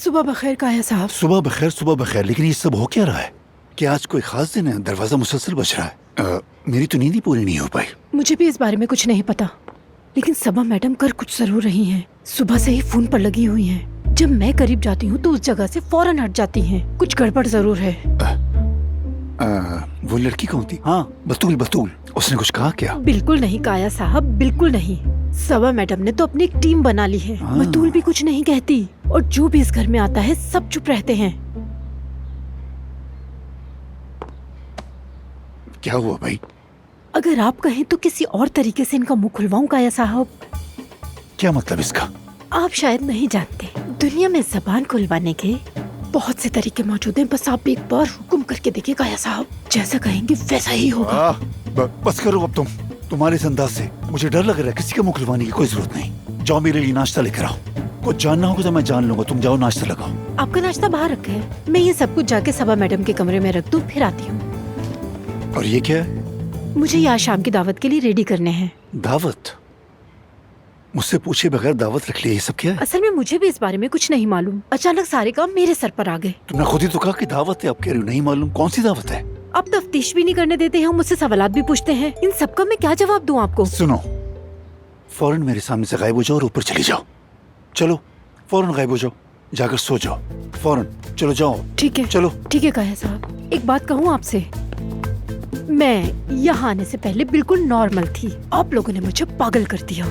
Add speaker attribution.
Speaker 1: सुबह बखैर काया साहब।
Speaker 2: सुबह बखैर, लेकिन ये सब हो क्या रहा है? क्या आज कोई खास दिन है? दरवाजा मुसलसल बज रहा है। मेरी तो नींद ही पूरी नहीं हो पाई।
Speaker 1: मुझे भी इस बारे में कुछ नहीं पता, लेकिन सबा मैडम कर कुछ जरूर रही हैं। सुबह से ही फोन पर लगी हुई हैं। जब मैं करीब जाती हूँ तो उस जगह से फौरन हट जाती हैं। कुछ गड़बड़ जरूर है।
Speaker 2: वो लड़की कौन थी? हाँ, बतूल। उसने कुछ कहा क्या?
Speaker 1: बिल्कुल नहीं काया साहब, बिल्कुल नहीं। सबा मैडम ने तो अपनी एक टीम बना ली है। बतूल भी कुछ नहीं कहती, और जो भी इस घर में आता है सब चुप रहते हैं।
Speaker 2: क्या हुआ भाई?
Speaker 1: अगर आप कहें तो किसी और तरीके से इनका मुंह खुलवाऊं काया साहब।
Speaker 2: क्या मतलब इसका?
Speaker 1: आप शायद नहीं जानते, दुनिया में जबान खुलवाने के बहुत से तरीके मौजूद हैं। बस आप एक बार हुक्म करके देखिए काया साहब, जैसा कहेंगे वैसा ही होगा।
Speaker 2: बस करो अब तुम्हारे इस अंदाज से मुझे डर लग रहा है। किसी का मुंह खुलवाने की कोई जरूरत नहीं। जाओ मेरे लिए नाश्ता लेकर आओ। कुछ जानना होगा तो मैं जान लूंगा। तुम जाओ नाश्ता लगाओ।
Speaker 1: आपका नाश्ता बाहर रखा है, मैं ये सब कुछ जाके सबा मैडम के कमरे में रख दूं, फिर आती हूँ।
Speaker 2: और ये क्या है?
Speaker 1: मुझे यहाँ शाम की दावत के लिए रेडी करने हैं।
Speaker 2: दावत? मुझसे पूछे बगैर दावत रख लिया? ये सब क्या है?
Speaker 1: असल में मुझे भी इस बारे में कुछ नहीं मालूम। अचानक सारे काम मेरे सर पर आ गए।
Speaker 2: तुमने खुद ही तो कहा कि दावत है, आप कह रही हो नहीं मालूम। कौन सी दावत है?
Speaker 1: आप तफ्तीश भी नहीं करने देते हैं, मुझसे सवालात भी पूछते हैं। इन सब का मैं क्या जवाब दूं आपको?
Speaker 2: सुनो, फौरन मेरे सामने से गायब हो जाओ और ऊपर चली जाओ। चलो फौरन गायब हो जाओ, जाकर सो जाओ फौरन। चलो जाओ।
Speaker 1: ठीक है,
Speaker 2: चलो।
Speaker 1: ठीक है काया साहब, एक बात कहूँ आपसे। मैं यहाँ आने से पहले बिल्कुल नॉर्मल थी। आप लोगों ने मुझे पागल कर दिया।